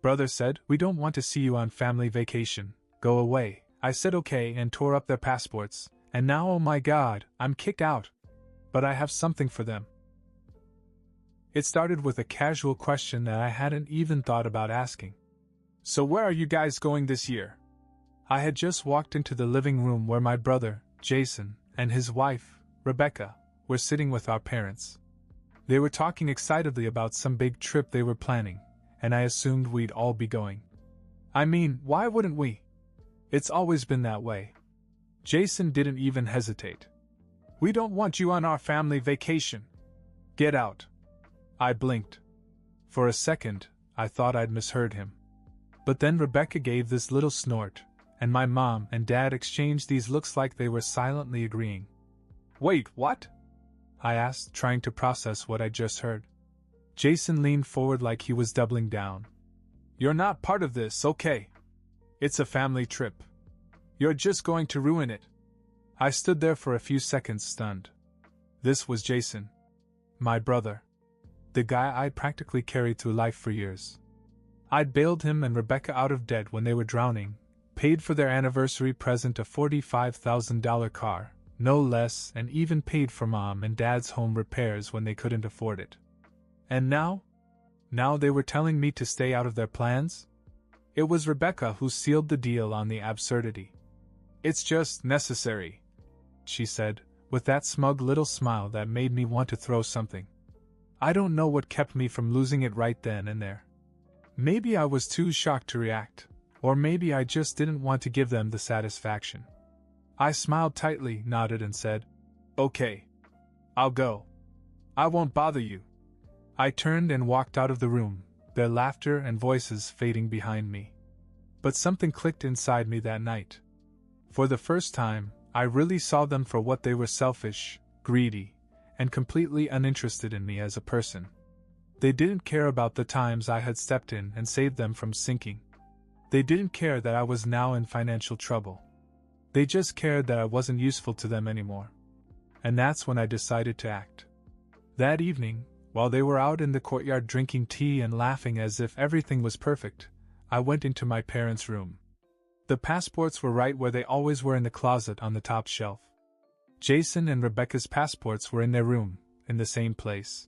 Brother said, "We don't want to see you on family vacation. Go away." I said okay and tore up their passports, and now oh my god, I'm kicked out. But I have something for them. It started with a casual question that I hadn't even thought about asking. "So where are you guys going this year?" I had just walked into the living room where my brother, Jason, and his wife, Rebecca, were sitting with our parents. They were talking excitedly about some big trip they were planning, and I assumed we'd all be going. I mean, why wouldn't we? It's always been that way. Jason didn't even hesitate. "We don't want you on our family vacation. Get out." I blinked. For a second, I thought I'd misheard him. But then Rebecca gave this little snort, and my mom and dad exchanged these looks like they were silently agreeing. "Wait, what?" I asked, trying to process what I just heard. Jason leaned forward like he was doubling down. "You're not part of this, okay? It's a family trip. You're just going to ruin it." I stood there for a few seconds stunned. This was Jason. My brother. The guy I'd practically carried through life for years. I'd bailed him and Rebecca out of debt when they were drowning, paid for their anniversary present a $45,000 car, no less, and even paid for Mom and Dad's home repairs when they couldn't afford it. And now? Now they were telling me to stay out of their plans? It was Rebecca who sealed the deal on the absurdity. "It's just necessary," she said, with that smug little smile that made me want to throw something. I don't know what kept me from losing it right then and there. Maybe I was too shocked to react, or maybe I just didn't want to give them the satisfaction. I smiled tightly, nodded and said, "Okay. I'll go. I won't bother you." I turned and walked out of the room, their laughter and voices fading behind me. But something clicked inside me that night. For the first time, I really saw them for what they were: selfish, greedy, and completely uninterested in me as a person. They didn't care about the times I had stepped in and saved them from sinking. They didn't care that I was now in financial trouble. They just cared that I wasn't useful to them anymore. And that's when I decided to act. That evening, while they were out in the courtyard drinking tea and laughing as if everything was perfect, I went into my parents' room. The passports were right where they always were, in the closet on the top shelf. Jason and Rebecca's passports were in their room, in the same place.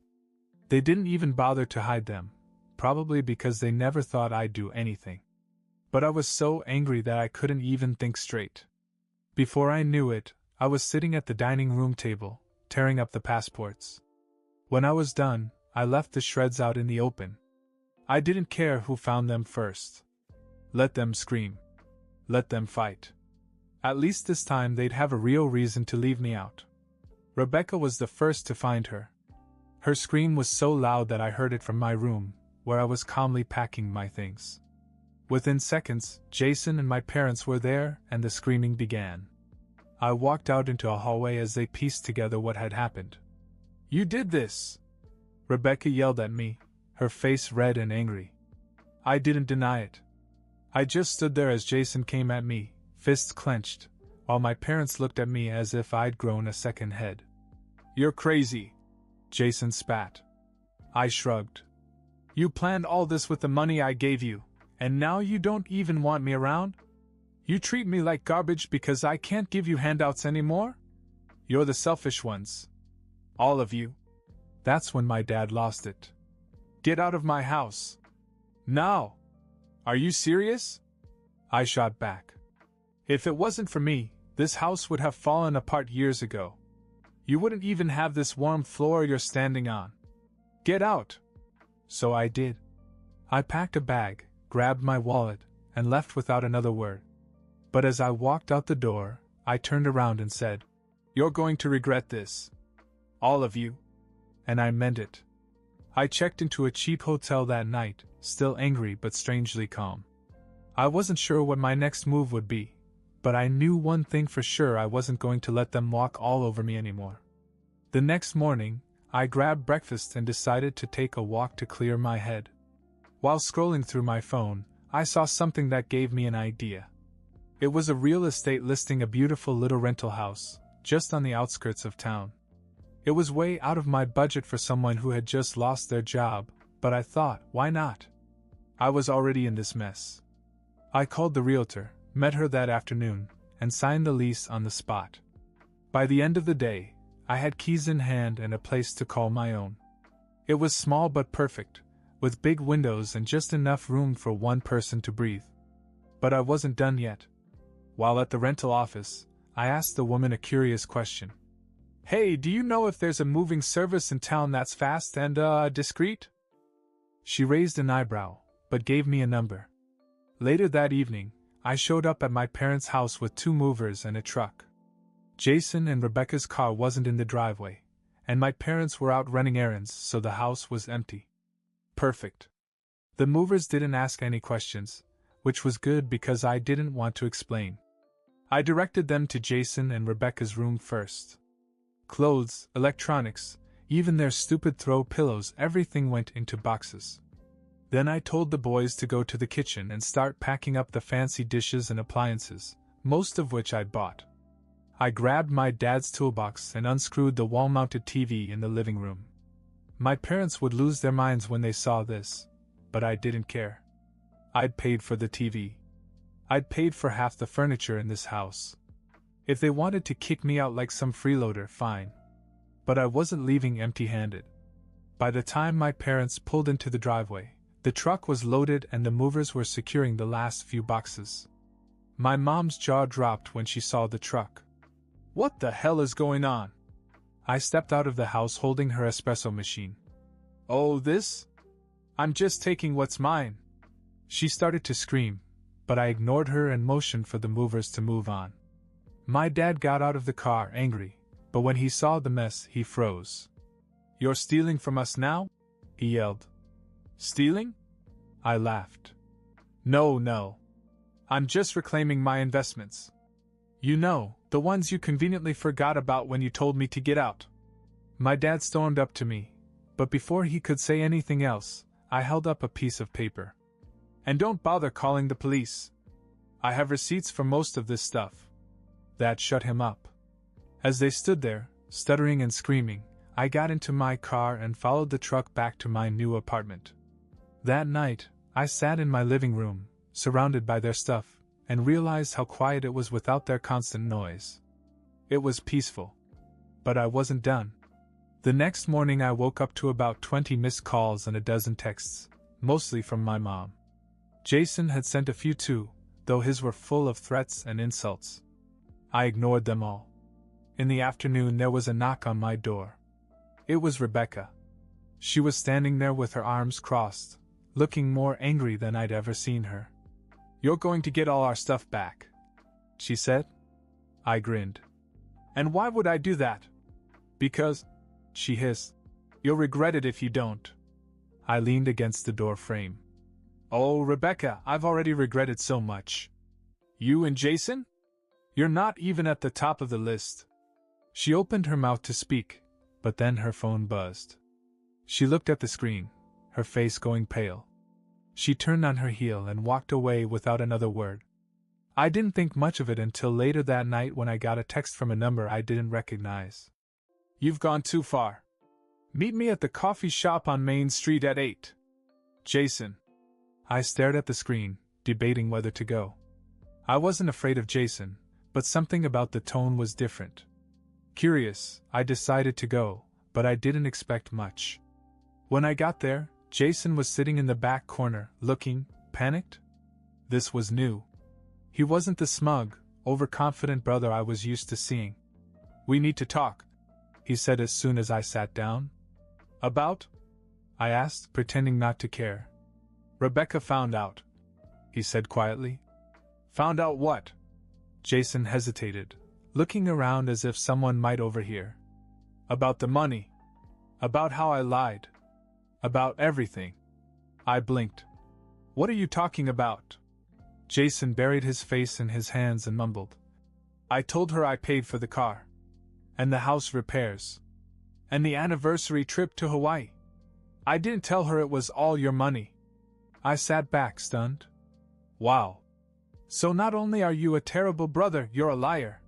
They didn't even bother to hide them, probably because they never thought I'd do anything. But I was so angry that I couldn't even think straight. Before I knew it, I was sitting at the dining room table, tearing up the passports. When I was done, I left the shreds out in the open. I didn't care who found them first. Let them scream. Let them fight. At least this time they'd have a real reason to leave me out. Rebecca was the first to find her. Her scream was so loud that I heard it from my room, where I was calmly packing my things. Within seconds, Jason and my parents were there, and the screaming began. I walked out into a hallway as they pieced together what had happened. "You did this!" Rebecca yelled at me, her face red and angry. I didn't deny it. I just stood there as Jason came at me, fists clenched, while my parents looked at me as if I'd grown a second head. "You're crazy," Jason spat. I shrugged. "You planned all this with the money I gave you, and now you don't even want me around? You treat me like garbage because I can't give you handouts anymore? You're the selfish ones. All of you." That's when my dad lost it. "Get out of my house. Now! Are you serious?" I shot back. "If it wasn't for me, this house would have fallen apart years ago. You wouldn't even have this warm floor you're standing on. Get out!" So I did. I packed a bag, grabbed my wallet, and left without another word. But as I walked out the door, I turned around and said, "You're going to regret this. All of you." And I meant it. I checked into a cheap hotel that night, still angry but strangely calm. I wasn't sure what my next move would be, but I knew one thing for sure: I wasn't going to let them walk all over me anymore. The next morning, I grabbed breakfast and decided to take a walk to clear my head. While scrolling through my phone, I saw something that gave me an idea. It was a real estate listing a beautiful little rental house, just on the outskirts of town. It was way out of my budget for someone who had just lost their job, but I thought, why not? I was already in this mess. I called the realtor, met her that afternoon, and signed the lease on the spot. By the end of the day, I had keys in hand and a place to call my own. It was small but perfect, with big windows and just enough room for one person to breathe. But I wasn't done yet. While at the rental office, I asked the woman a curious question. "Hey, do you know if there's a moving service in town that's fast and, discreet?" She raised an eyebrow, but gave me a number. Later that evening, I showed up at my parents' house with 2 movers and a truck. Jason and Rebecca's car wasn't in the driveway, and my parents were out running errands, so the house was empty. Perfect. The movers didn't ask any questions, which was good because I didn't want to explain. I directed them to Jason and Rebecca's room first. Clothes, electronics, even their stupid throw pillows, everything went into boxes. Then I told the boys to go to the kitchen and start packing up the fancy dishes and appliances, most of which I'd bought. I grabbed my dad's toolbox and unscrewed the wall-mounted TV in the living room. My parents would lose their minds when they saw this, but I didn't care. I'd paid for the TV. I'd paid for half the furniture in this house. If they wanted to kick me out like some freeloader, fine. But I wasn't leaving empty-handed. By the time my parents pulled into the driveway, the truck was loaded and the movers were securing the last few boxes. My mom's jaw dropped when she saw the truck. "What the hell is going on?" I stepped out of the house holding her espresso machine. "Oh, this? I'm just taking what's mine." She started to scream, but I ignored her and motioned for the movers to move on. My dad got out of the car angry, but when he saw the mess, he froze. "You're stealing from us now?" he yelled. "Stealing?" I laughed. No. I'm just reclaiming my investments. You know, the ones you conveniently forgot about when you told me to get out. My dad stormed up to me, but before he could say anything else, I held up a piece of paper. "And don't bother calling the police. I have receipts for most of this stuff." That shut him up. As they stood there, stuttering and screaming, I got into my car and followed the truck back to my new apartment. That night, I sat in my living room, surrounded by their stuff, and realized how quiet it was without their constant noise. It was peaceful. But I wasn't done. The next morning I woke up to about 20 missed calls and a dozen texts, mostly from my mom. Jason had sent a few too, though his were full of threats and insults. I ignored them all. In the afternoon there was a knock on my door. It was Rebecca. She was standing there with her arms crossed, looking more angry than I'd ever seen her. "You're going to get all our stuff back," she said. I grinned. "And why would I do that?" "Because," she hissed, "you'll regret it if you don't." I leaned against the door frame. "Oh, Rebecca, I've already regretted so much." "You and Jason? You're not even at the top of the list." She opened her mouth to speak, but then her phone buzzed. She looked at the screen, her face going pale. She turned on her heel and walked away without another word. I didn't think much of it until later that night when I got a text from a number I didn't recognize. "You've gone too far. Meet me at the coffee shop on Main Street at 8. Jason." I stared at the screen, debating whether to go. I wasn't afraid of Jason, but something about the tone was different. Curious, I decided to go, but I didn't expect much. When I got there, Jason was sitting in the back corner, looking panicked. This was new. He wasn't the smug, overconfident brother I was used to seeing. "We need to talk," he said as soon as I sat down. "About?" I asked, pretending not to care. "Rebecca found out," he said quietly. "Found out what?" Jason hesitated, looking around as if someone might overhear. "About the money. About how I lied. About everything." I blinked. "What are you talking about?" Jason buried his face in his hands and mumbled. "I told her I paid for the car. And the house repairs. And the anniversary trip to Hawaii. I didn't tell her it was all your money." I sat back, stunned. "Wow. So not only are you a terrible brother, you're a liar."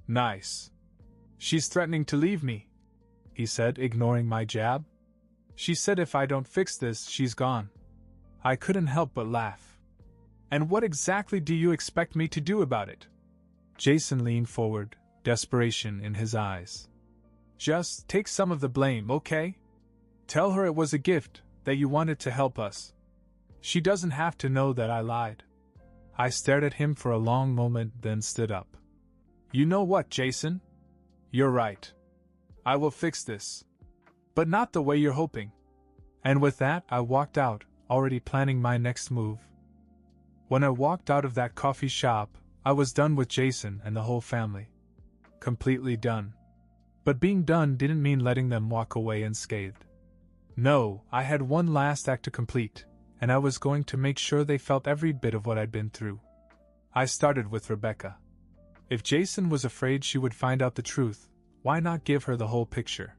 "Nice. She's threatening to leave me," he said, ignoring my jab. "She said if I don't fix this, she's gone." I couldn't help but laugh. And what exactly do you expect me to do about it? Jason leaned forward, desperation in his eyes. Just take some of the blame, okay? Tell her it was a gift, that you wanted to help us. She doesn't have to know that I lied. I stared at him for a long moment, then stood up. You know what, Jason? You're right. I will fix this. But not the way you're hoping. And with that, I walked out, already planning my next move. When I walked out of that coffee shop, I was done with Jason and the whole family. Completely done. But being done didn't mean letting them walk away unscathed. No, I had one last act to complete, and I was going to make sure they felt every bit of what I'd been through. I started with Rebecca. If Jason was afraid she would find out the truth, why not give her the whole picture?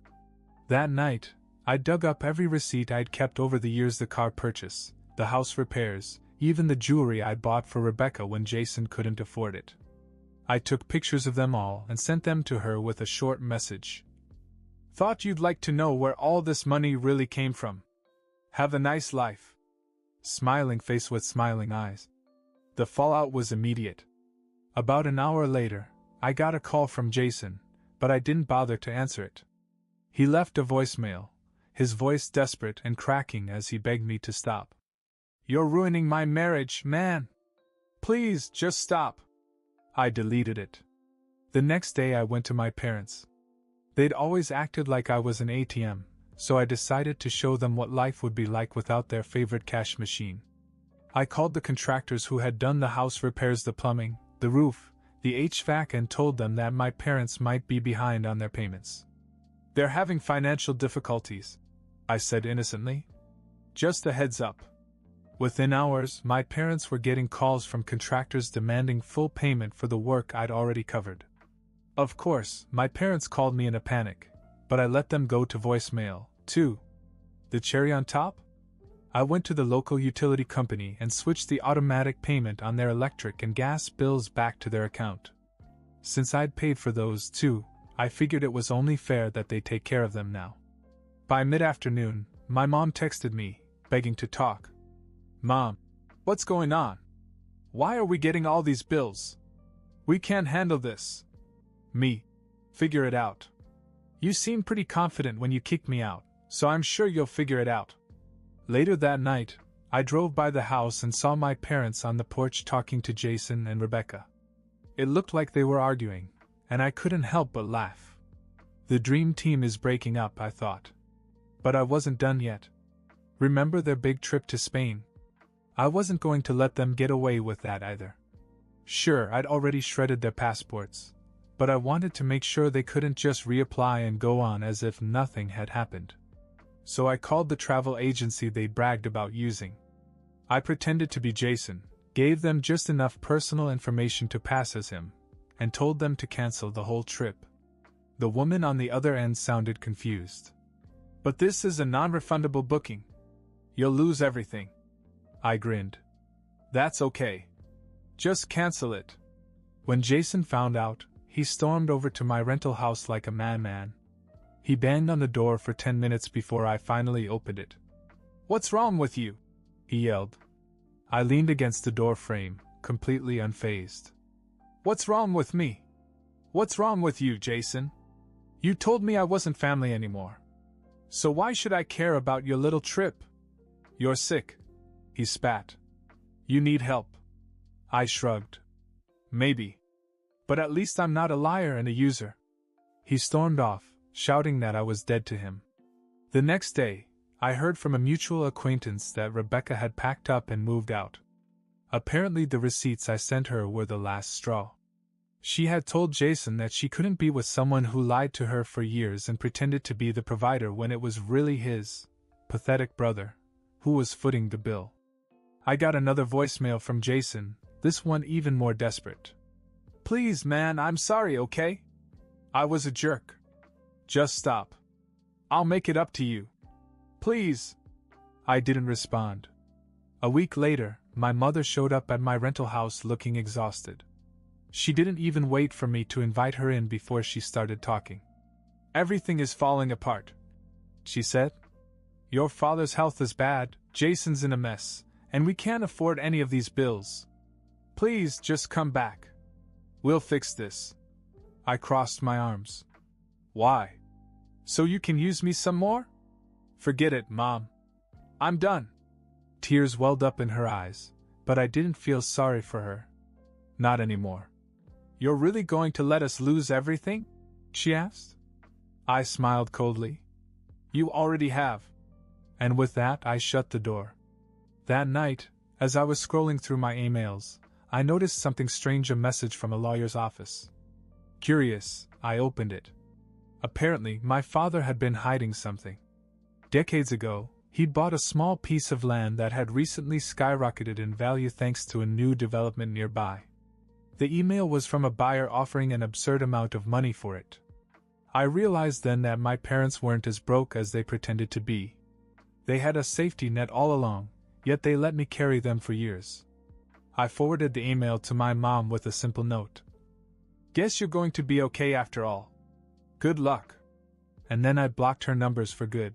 That night, I dug up every receipt I'd kept over the years: the car purchase, the house repairs, even the jewelry I'd bought for Rebecca when Jason couldn't afford it. I took pictures of them all and sent them to her with a short message. Thought you'd like to know where all this money really came from. Have a nice life. Smiling face with smiling eyes. The fallout was immediate. About an hour later, I got a call from Jason, but I didn't bother to answer it. He left a voicemail, his voice desperate and cracking as he begged me to stop. You're ruining my marriage, man. Please, just stop. I deleted it. The next day I went to my parents. They'd always acted like I was an ATM, so I decided to show them what life would be like without their favorite cash machine. I called the contractors who had done the house repairs, the plumbing, the roof, the HVAC, and told them that my parents might be behind on their payments. They're having financial difficulties, I said innocently. Just a heads up. Within hours, my parents were getting calls from contractors demanding full payment for the work I'd already covered. Of course, my parents called me in a panic, but I let them go to voicemail, too. The cherry on top? I went to the local utility company and switched the automatic payment on their electric and gas bills back to their account. Since I'd paid for those too, I figured it was only fair that they take care of them now. By mid-afternoon, my mom texted me, begging to talk. Mom, what's going on? Why are we getting all these bills? We can't handle this. Me. Figure it out. You seemed pretty confident when you kicked me out, so I'm sure you'll figure it out. Later that night, I drove by the house and saw my parents on the porch talking to Jason and Rebecca. It looked like they were arguing, and I couldn't help but laugh. The dream team is breaking up, I thought. But I wasn't done yet. Remember their big trip to Spain? I wasn't going to let them get away with that either. Sure, I'd already shredded their passports, but I wanted to make sure they couldn't just reapply and go on as if nothing had happened. So I called the travel agency they bragged about using. I pretended to be Jason, gave them just enough personal information to pass as him, and told them to cancel the whole trip. The woman on the other end sounded confused. But this is a non-refundable booking. You'll lose everything. I grinned. That's okay. Just cancel it. When Jason found out, he stormed over to my rental house like a madman. He banged on the door for 10 minutes before I finally opened it. What's wrong with you? He yelled. I leaned against the door frame, completely unfazed. What's wrong with me? What's wrong with you, Jason? You told me I wasn't family anymore. So why should I care about your little trip? You're sick. He spat. You need help. I shrugged. Maybe. But at least I'm not a liar and a user. He stormed off, shouting that I was dead to him. The next day, I heard from a mutual acquaintance that Rebecca had packed up and moved out. Apparently the receipts I sent her were the last straw. She had told Jason that she couldn't be with someone who lied to her for years and pretended to be the provider when it was really his pathetic brother who was footing the bill. I got another voicemail from Jason, this one even more desperate. Please, man, I'm sorry, okay? I was a jerk. Just stop. I'll make it up to you. Please. I didn't respond. A week later, my mother showed up at my rental house looking exhausted. She didn't even wait for me to invite her in before she started talking. Everything is falling apart, she said. Your father's health is bad, Jason's in a mess, and we can't afford any of these bills. Please just come back. We'll fix this. I crossed my arms. Why? So you can use me some more? Forget it, Mom. I'm done. Tears welled up in her eyes, but I didn't feel sorry for her. Not anymore. You're really going to let us lose everything? She asked. I smiled coldly. You already have. And with that, I shut the door. That night, as I was scrolling through my emails, I noticed something strange, a message from a lawyer's office. Curious, I opened it. Apparently, my father had been hiding something. Decades ago, he'd bought a small piece of land that had recently skyrocketed in value thanks to a new development nearby. The email was from a buyer offering an absurd amount of money for it. I realized then that my parents weren't as broke as they pretended to be. They had a safety net all along, yet they let me carry them for years. I forwarded the email to my mom with a simple note. Guess you're going to be okay after all. Good luck. And then I blocked her numbers for good.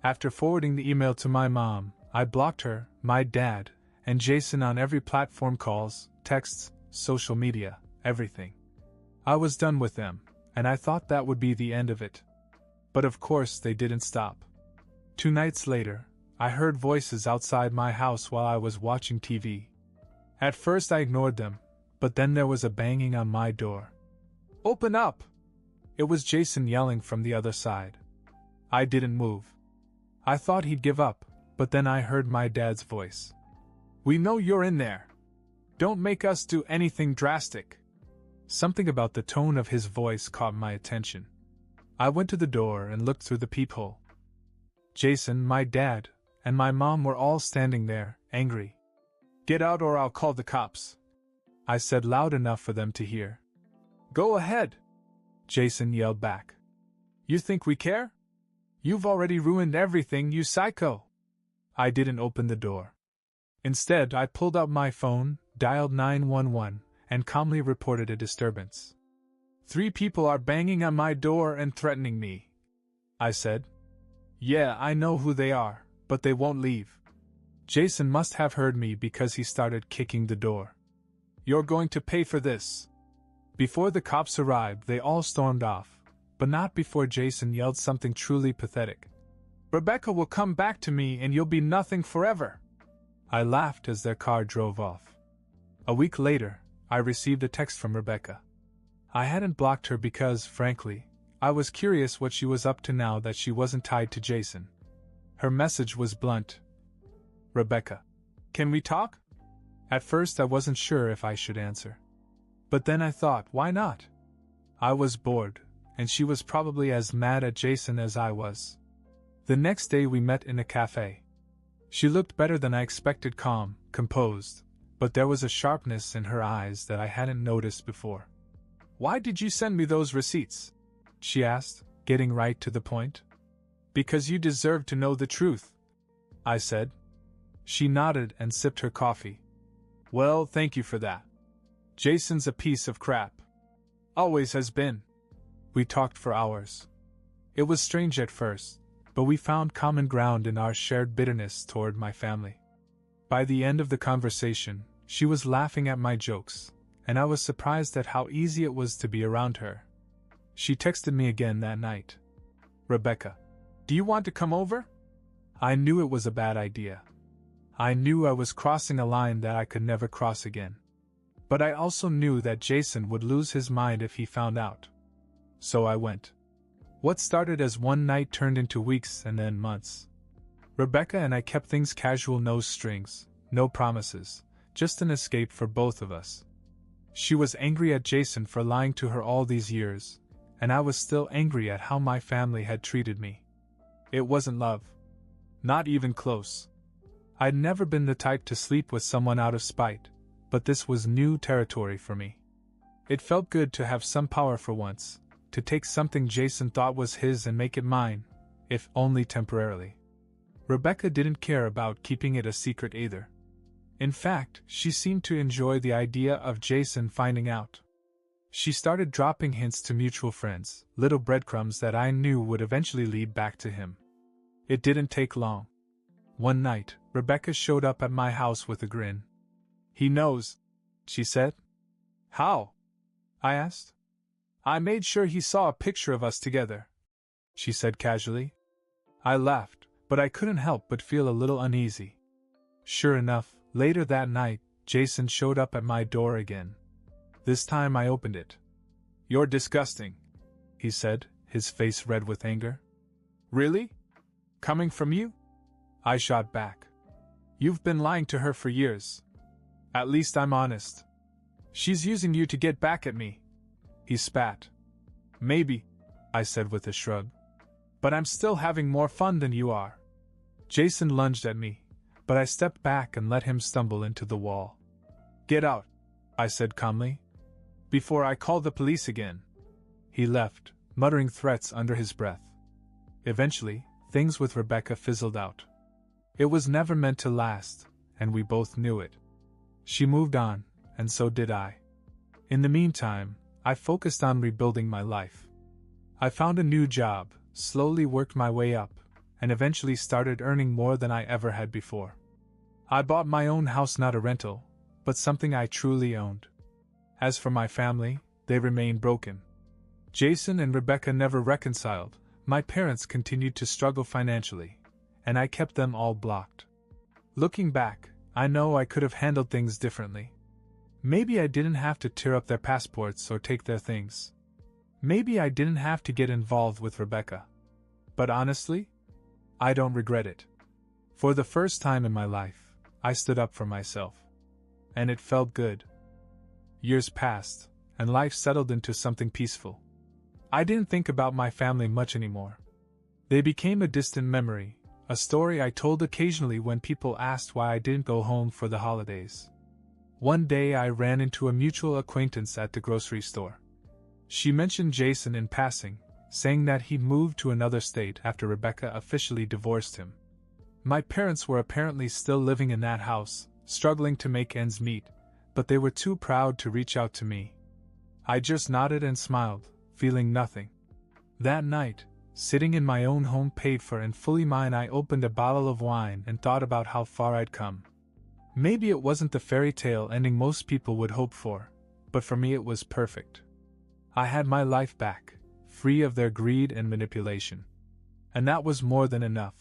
After forwarding the email to my mom, I blocked her, my dad, and Jason on every platform, calls, texts, social media, everything. I was done with them, and I thought that would be the end of it. But of course they didn't stop. 2 nights later, I heard voices outside my house while I was watching TV. At first I ignored them, but then there was a banging on my door. Open up! It was Jason yelling from the other side. I didn't move. I thought he'd give up, but then I heard my dad's voice. We know you're in there. Don't make us do anything drastic. Something about the tone of his voice caught my attention. I went to the door and looked through the peephole. Jason, my dad, and my mom were all standing there, angry. Get out or I'll call the cops, I said loud enough for them to hear. Go ahead, Jason yelled back. You think we care? You've already ruined everything, you psycho. I didn't open the door. Instead, I pulled out my phone, dialed 911, and calmly reported a disturbance. 3 people are banging on my door and threatening me, I said. Yeah, I know who they are, but they won't leave. Jason must have heard me because he started kicking the door. You're going to pay for this. Before the cops arrived, they all stormed off, but not before Jason yelled something truly pathetic. Rebecca will come back to me and you'll be nothing forever. I laughed as their car drove off. A week later, I received a text from Rebecca. I hadn't blocked her because, frankly, I was curious what she was up to now that she wasn't tied to Jason. Her message was blunt. Rebecca, can we talk? At first I wasn't sure if I should answer. But then I thought, why not? I was bored, and she was probably as mad at Jason as I was. The next day we met in a cafe. She looked better than I expected, calm, composed, but there was a sharpness in her eyes that I hadn't noticed before. Why did you send me those receipts? She asked, getting right to the point. Because you deserve to know the truth, I said. She nodded and sipped her coffee. Well, thank you for that. Jason's a piece of crap. Always has been. We talked for hours. It was strange at first, but we found common ground in our shared bitterness toward my family. By the end of the conversation, she was laughing at my jokes, and I was surprised at how easy it was to be around her. She texted me again that night. Rebecca, do you want to come over? I knew it was a bad idea. I knew I was crossing a line that I could never cross again. But I also knew that Jason would lose his mind if he found out. So I went. What started as one night turned into weeks and then months. Rebecca and I kept things casual, no strings, no promises, just an escape for both of us. She was angry at Jason for lying to her all these years, and I was still angry at how my family had treated me. It wasn't love. Not even close. I'd never been the type to sleep with someone out of spite, but this was new territory for me. It felt good to have some power for once, to take something Jason thought was his and make it mine, if only temporarily. Rebecca didn't care about keeping it a secret either. In fact, she seemed to enjoy the idea of Jason finding out. She started dropping hints to mutual friends, little breadcrumbs that I knew would eventually lead back to him. It didn't take long. One night, Rebecca showed up at my house with a grin. "He knows," she said. "How?" I asked. "I made sure he saw a picture of us together," she said casually. I laughed, but I couldn't help but feel a little uneasy. Sure enough, later that night, Jason showed up at my door again. This time I opened it. "You're disgusting," he said, his face red with anger. "Really? Coming from you?" I shot back. "You've been lying to her for years. At least I'm honest. She's using you to get back at me." He spat. "Maybe," I said with a shrug. "But I'm still having more fun than you are." Jason lunged at me, but I stepped back and let him stumble into the wall. "Get out," I said calmly, "before I call the police again." He left, muttering threats under his breath. Eventually, things with Rebecca fizzled out. It was never meant to last, and we both knew it. She moved on, and so did I. In the meantime, I focused on rebuilding my life. I found a new job, slowly worked my way up, and eventually started earning more than I ever had before. I bought my own house, not a rental, but something I truly owned. As for my family, they remain broken. Jason and Rebecca never reconciled, my parents continued to struggle financially, and I kept them all blocked. Looking back, I know I could have handled things differently. Maybe I didn't have to tear up their passports or take their things. Maybe I didn't have to get involved with Rebecca. But honestly, I don't regret it. For the first time in my life, I stood up for myself. And it felt good. Years passed, and life settled into something peaceful. I didn't think about my family much anymore. They became a distant memory, a story I told occasionally when people asked why I didn't go home for the holidays. One day I ran into a mutual acquaintance at the grocery store. She mentioned Jason in passing, saying that he moved to another state after Rebecca officially divorced him. My parents were apparently still living in that house, struggling to make ends meet, but they were too proud to reach out to me. I just nodded and smiled, feeling nothing. That night, sitting in my own home paid for and fully mine, I opened a bottle of wine and thought about how far I'd come. Maybe it wasn't the fairy tale ending most people would hope for, but for me it was perfect. I had my life back, free of their greed and manipulation. And that was more than enough.